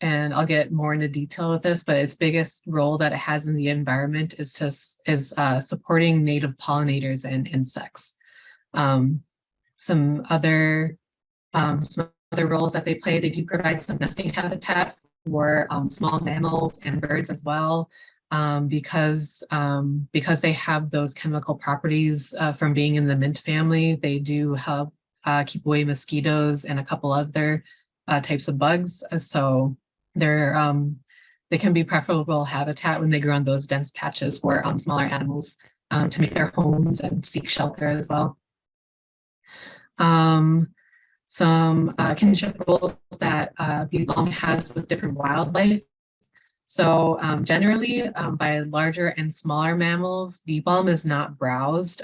and I'll get more into detail with this, but its biggest role that it has in the environment is supporting native pollinators and insects. Some other roles that they play, they do provide some nesting habitat for small mammals and birds as well, because they have those chemical properties from being in the mint family. They do help keep away mosquitoes and a couple other types of bugs. So they can be preferable habitat when they grow on those dense patches for smaller animals to make their homes and seek shelter as well. Some kinship roles that bee balm has with different wildlife. So generally, by larger and smaller mammals, bee balm is not browsed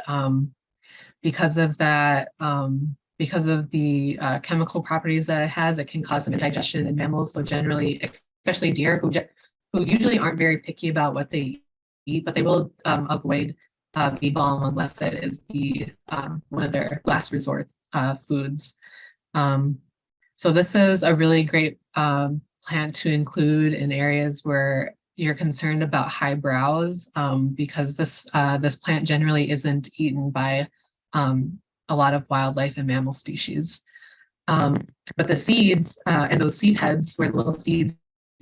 because of that. Because of the chemical properties that it has, it can cause some indigestion in mammals. So generally, especially deer, who usually aren't very picky about what they eat, but they will avoid bee balm unless it is one of their last resort foods. So this is a really great plant to include in areas where you're concerned about high browse, because this plant generally isn't eaten by a lot of wildlife and mammal species. But the seeds and those seed heads where the little seeds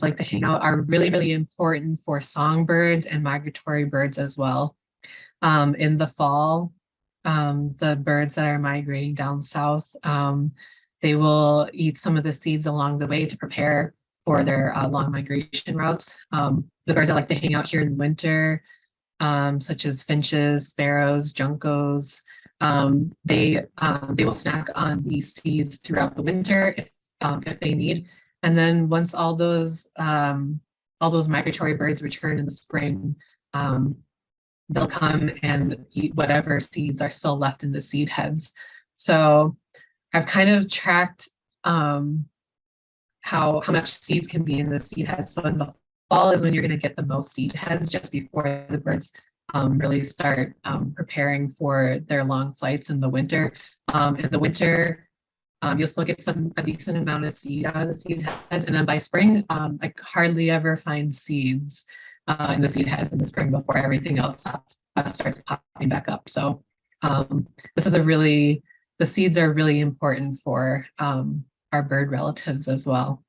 like to hang out are really, really important for songbirds and migratory birds as well. In the fall, the birds that are migrating down south, they will eat some of the seeds along the way to prepare for their long migration routes. The birds that like to hang out here in the winter, such as finches, sparrows, juncos, they will snack on these seeds throughout the winter if they need. And then once all those migratory birds return in the spring, they'll come and eat whatever seeds are still left in the seed heads. So I've kind of tracked how much seeds can be in the seed heads. So in the fall is when you're going to get the most seed heads, just before the birds really start preparing for their long flights in the winter. In the winter, you'll still get a decent amount of seed out of the seed heads. And then by spring, I hardly ever find seeds in the seed heads in the spring before everything else starts popping back up. So this is the seeds are really important for our bird relatives as well.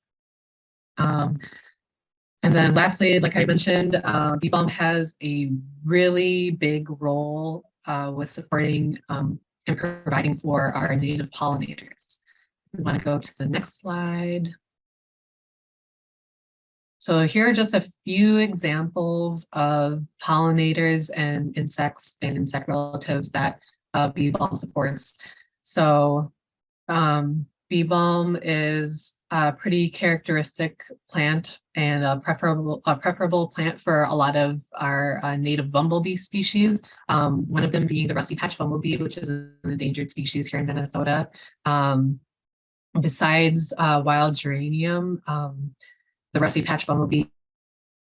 And then lastly, like I mentioned, bee balm has a really big role with supporting and providing for our native pollinators. We want to go to the next slide. So here are just a few examples of pollinators and insects and insect relatives that bee balm supports. So bee balm is a pretty characteristic plant and a preferable plant for a lot of our native bumblebee species. One of them being the rusty patch bumblebee, which is an endangered species here in Minnesota. Besides wild geranium, the rusty patch bumblebee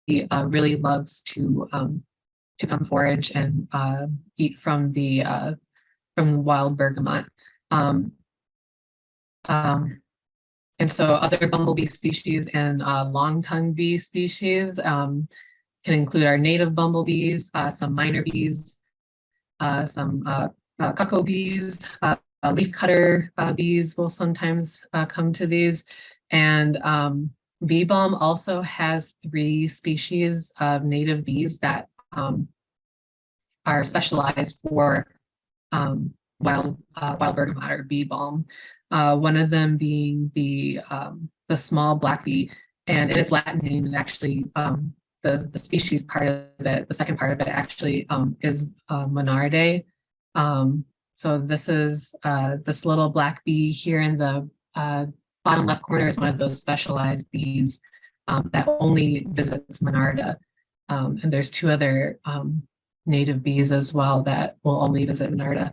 really loves to come forage and eat from the wild bergamot. And so other bumblebee species and long-tongued bee species can include our native bumblebees, some minor bees, some cuckoo bees, leafcutter bees will sometimes come to these. And bee balm also has 3 species of native bees that are specialized for wild bergamot or bee balm. One of them being the small black bee, and its Latin name, and actually the species part of it, the second part of it actually is monarde. So this is this little black bee here in the bottom left corner is one of those specialized bees that only visits Monarda. And there's 2 other native bees as well that will only visit Monarda.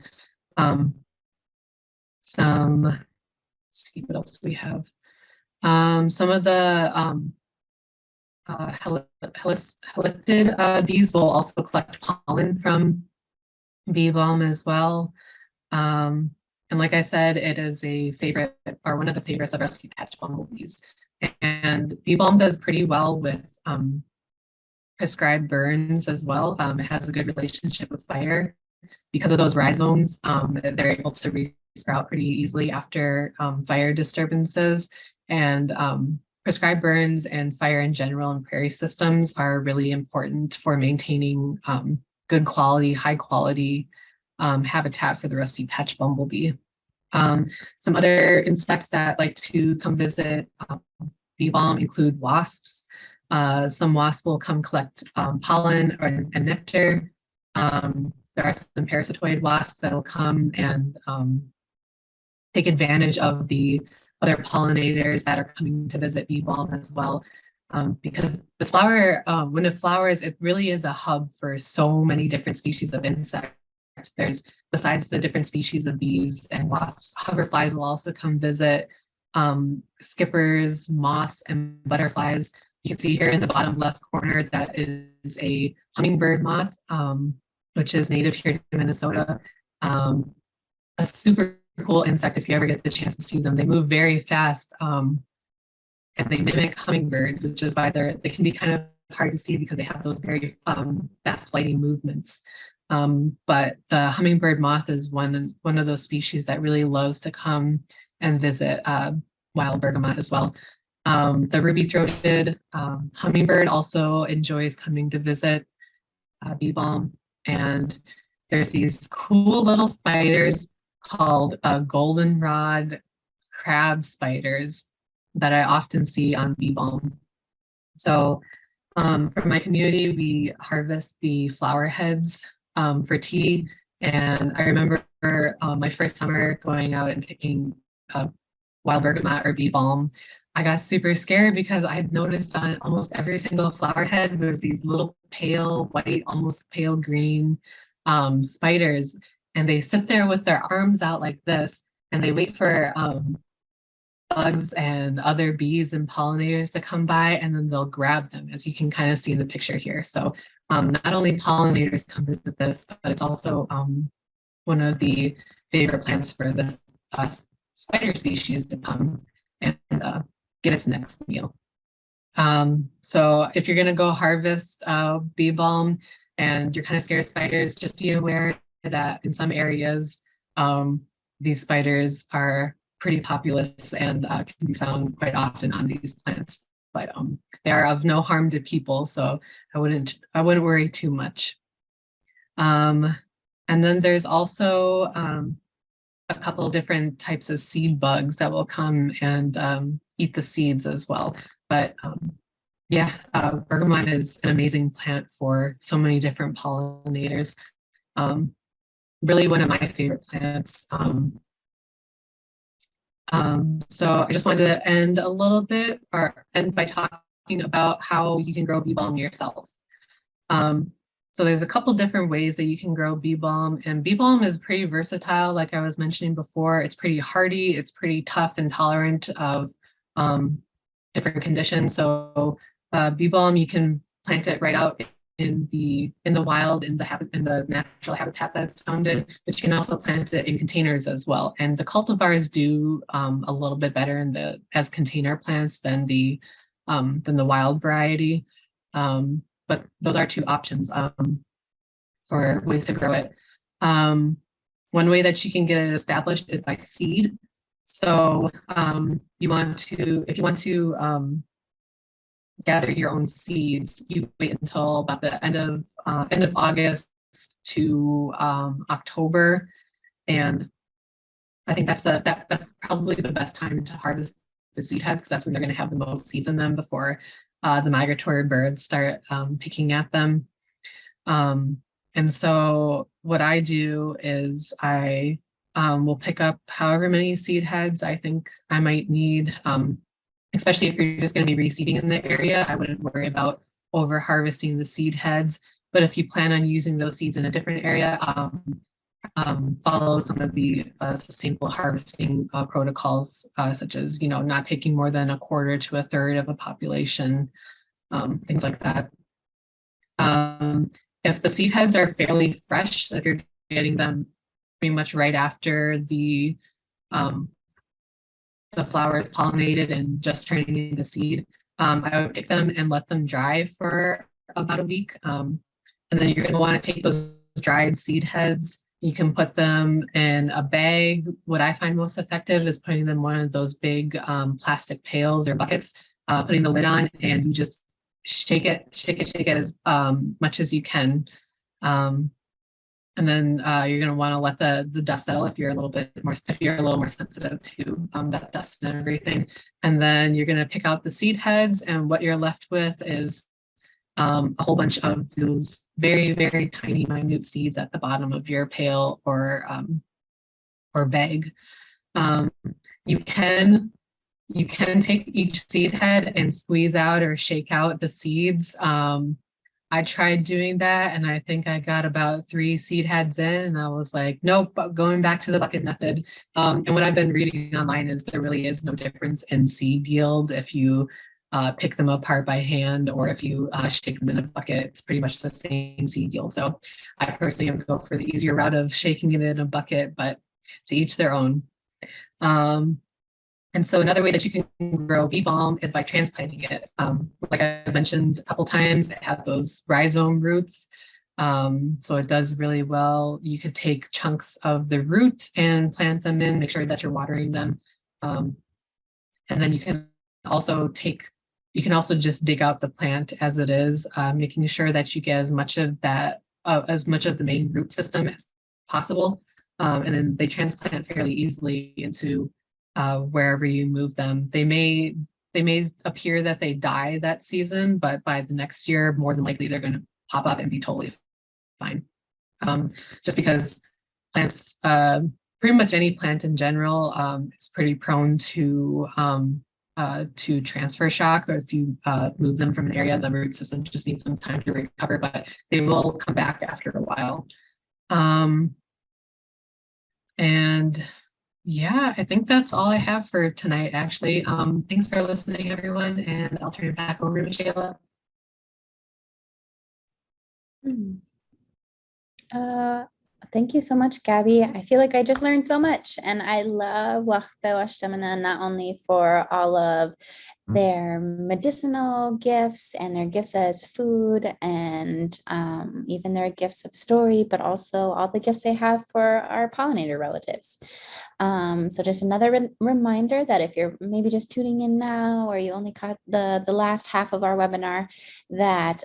Let's see what else we have. Some of the helictid bees will also collect pollen from bee balm as well. And like I said, it is a favorite or one of the favorites of rusty patch bumblebees. And bee balm does pretty well with prescribed burns as well. It has a good relationship with fire. Because of those rhizomes, they're able to resprout pretty easily after fire disturbances. And prescribed burns and fire in general in prairie systems are really important for maintaining good quality, high quality habitat for the rusty patch bumblebee. Some other insects that like to come visit bee balm include wasps. Some wasps will come collect pollen and nectar. There are some parasitoid wasps that will come and take advantage of the other pollinators that are coming to visit bee balm as well. Because this flower, when it flowers, it really is a hub for so many different species of insects. There's, besides the different species of bees and wasps, hoverflies will also come visit, skippers, moths, and butterflies. You can see here in the bottom left corner that is a hummingbird moth, which is native here to Minnesota. A super cool insect if you ever get the chance to see them. They move very fast and they mimic hummingbirds, which is why they can be kind of hard to see because they have those very fast flighting movements. But the hummingbird moth is one of those species that really loves to come and visit wild bergamot as well. The ruby-throated hummingbird also enjoys coming to visit bee balm, and there's these cool little spiders called goldenrod crab spiders that I often see on bee balm. So for my community, we harvest the flower heads for tea. And I remember my first summer going out and picking wild bergamot or bee balm. I got super scared because I had noticed on almost every single flower head, there's these little pale white, almost pale green spiders. And they sit there with their arms out like this, and they wait for bugs and other bees and pollinators to come by, and then they'll grab them, as you can kind of see in the picture here. So not only pollinators come visit this, but it's also one of the favorite plants for this spider species to come and get its next meal. So if you're going to go harvest bee balm and you're kind of scared of spiders, just be aware that in some areas these spiders are pretty populous and can be found quite often on these plants, but they are of no harm to people, so I wouldn't worry too much. And then there's also a couple of different types of seed bugs that will come and eat the seeds as well. But yeah, bergamot is an amazing plant for so many different pollinators. Really one of my favorite plants. So I just wanted to end by talking about how you can grow bee balm yourself. So there's a couple different ways that you can grow bee balm, and bee balm is pretty versatile. Like I was mentioning before, it's pretty hardy, it's pretty tough and tolerant of different conditions. So bee balm, you can plant it right out in the wild, in the natural habitat that it's found in, but you can also plant it in containers as well. And the cultivars do a little bit better as container plants than the wild variety. But those are two options for ways to grow it. One way that you can get it established is by seed. So if you want to gather your own seeds, you wait until about the end of August to October, and I think that's probably the best time to harvest the seed heads, because that's when they're going to have the most seeds in them before the migratory birds start picking at them. And so what I do is I will pick up however many seed heads I think I might need. Especially if you're just going to be reseeding in the area, I wouldn't worry about over harvesting the seed heads. But if you plan on using those seeds in a different area, follow some of the sustainable harvesting protocols, such as not taking more than 1/4 to 1/3 of a population, things like that. If the seed heads are fairly fresh, if you're getting them pretty much right after the flower is pollinated and just turning into seed, I would pick them and let them dry for about a week. And then you're going to want to take those dried seed heads. You can put them in a bag. What I find most effective is putting them in one of those big plastic pails or buckets, putting the lid on, and you just shake it as much as you can. And then you're going to want to let the dust settle if you're a little more sensitive to that dust and everything. And then you're going to pick out the seed heads, and what you're left with is a whole bunch of those very, very tiny, minute seeds at the bottom of your pail or bag. You can take each seed head and squeeze out or shake out the seeds. I tried doing that, and I think I got about 3 seed heads in, and I was like, nope, going back to the bucket method. And what I've been reading online is there really is no difference in seed yield if you pick them apart by hand or if you shake them in a bucket. It's pretty much the same seed yield. So I personally would go for the easier route of shaking it in a bucket, but to each their own. And so another way that you can grow bee balm is by transplanting it. Like I mentioned a couple times, it has those rhizome roots. So it does really well. You could take chunks of the root and plant them in, make sure that you're watering them. And then you can also just dig out the plant as it is, making sure that you get as much of that as much of the main root system as possible. And then they transplant fairly easily into wherever you move them. They may appear that they die that season, but by the next year, more than likely, they're going to pop up and be totally fine. Just because plants, pretty much any plant in general, is pretty prone to transfer shock, or if you move them from an area, the root system just needs some time to recover, but they will come back after a while. And yeah, I think that's all I have for tonight, actually. Thanks for listening, everyone, and I'll turn it back over to Mishaila. Thank you so much, Gabby. I feel like I just learned so much, and I love waḥpe, waḥtemna, not only for all of their medicinal gifts and their gifts as food, and even their gifts of story, but also all the gifts they have for our pollinator relatives. So just another reminder that if you're maybe just tuning in now, or you only caught the last half of our webinar, that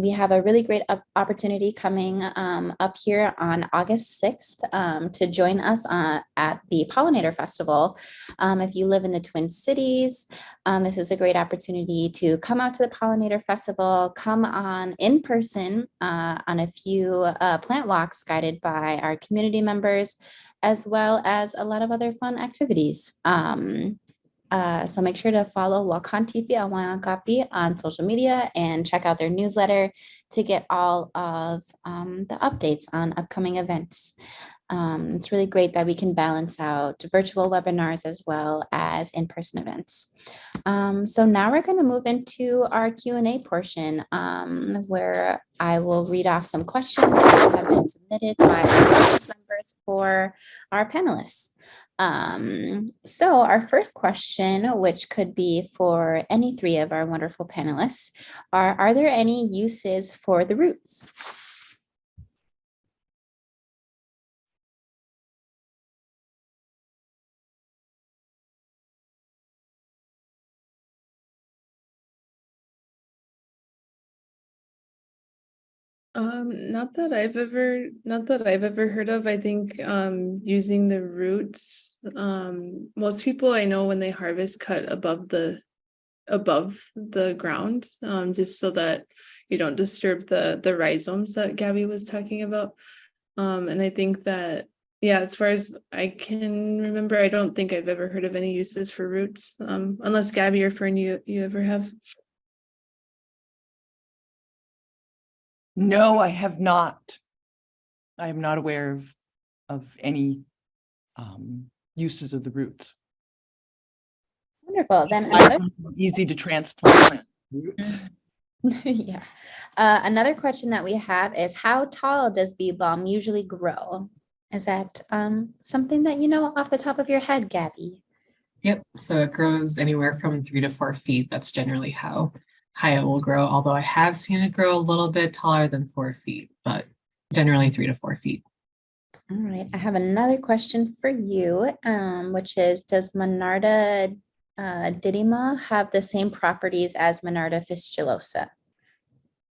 we have a really great opportunity coming up here on August 6th to join us at the Pollinator Festival. If you live in the Twin Cities, this is a great opportunity to come out to the Pollinator Festival, come on in person on a few plant walks guided by our community members, as well as a lot of other fun activities. So make sure to follow Wakan Tipi Awanyankapi on social media and check out their newsletter to get all of the updates on upcoming events. It's really great that we can balance out virtual webinars as well as in-person events. So now we're going to move into our Q&A portion, where I will read off some questions that have been submitted by our audience members for our panelists. So our first question, which could be for any three of our wonderful panelists, are there any uses for the roots? Not that I've ever heard of. I think using the roots, most people I know, when they harvest, cut above the ground, just so that you don't disturb the rhizomes that Gabby was talking about. And I think that, yeah, as far as I can remember, I don't think I've ever heard of any uses for roots, unless Gabby or Fern, you ever have. No, I have not. I am not aware of any uses of the roots. Wonderful. Then another easy to transplant roots. Yeah. Another question that we have is, how tall does bee balm usually grow? Is that something that you know off the top of your head, Gabby? Yep. So it grows anywhere from 3 to 4 feet. That's generally how high it will grow, although I have seen it grow a little bit taller than 4 feet, but generally 3 to 4 feet. All right, I have another question for you, which is, does Monarda didyma have the same properties as Monarda fistulosa?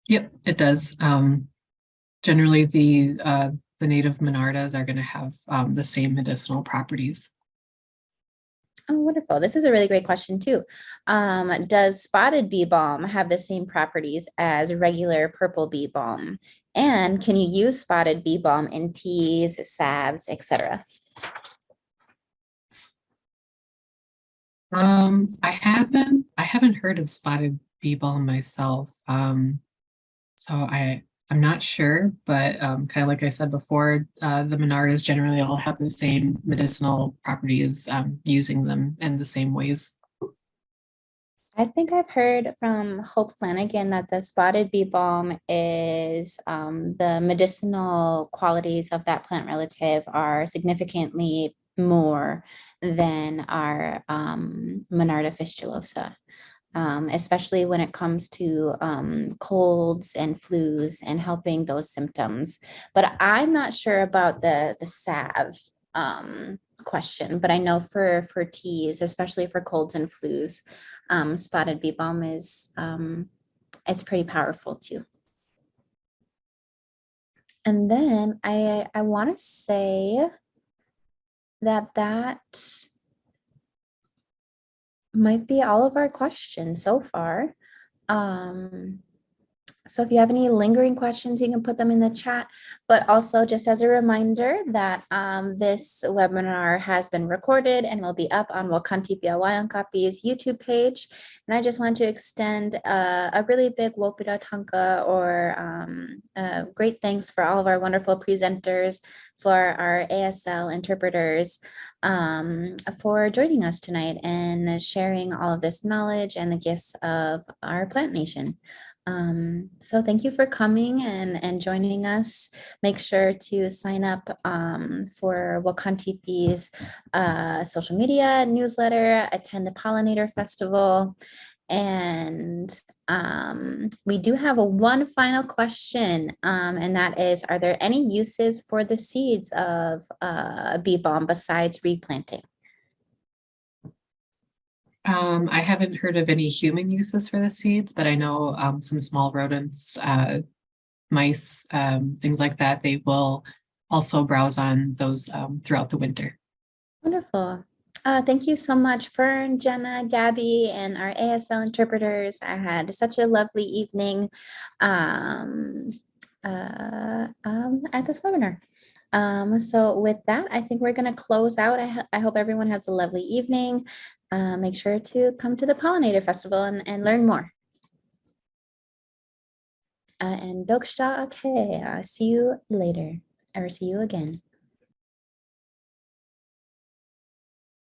Yep, it does. Generally, the native Monardas are going to have the same medicinal properties. Oh, wonderful. This is a really great question too. Does spotted bee balm have the same properties as regular purple bee balm? And can you use spotted bee balm in teas, salves, etc.? I haven't heard of spotted bee balm myself. So I'm not sure, but kind of like I said before, the Monardas generally all have the same medicinal properties, using them in the same ways. I think I've heard from Hope Flanagan that the spotted bee balm is the medicinal qualities of that plant relative are significantly more than our Monarda fistulosa. Especially when it comes to colds and flus and helping those symptoms. But I'm not sure about the salve question, but I know for teas, especially for colds and flus, spotted bee balm is it's pretty powerful too. And then I want to say that might be all of our questions so far. So if you have any lingering questions, you can put them in the chat. But also just as a reminder that this webinar has been recorded and will be up on Wakan Tipi Awanyankapi's YouTube page. And I just want to extend a really big waḥpe tanka, or great thanks for all of our wonderful presenters, for our ASL interpreters, for joining us tonight and sharing all of this knowledge and the gifts of our plant nation. So thank you for coming and joining us. Make sure to sign up for Wakan Tipi's social media newsletter, attend the Pollinator Festival. And we do have one final question, and that is, are there any uses for the seeds of bee balm besides replanting? I haven't heard of any human uses for the seeds, but I know some small rodents, mice, things like that, they will also browse on those throughout the winter. Wonderful. Thank you so much, Fern, Jenna, Gabby, and our ASL interpreters. I had such a lovely evening at this webinar. So with that, I think we're going to close out. I hope everyone has a lovely evening. Make sure to come to the Pollinator Festival and learn more. And Doksha, okay, see you later, or see you again.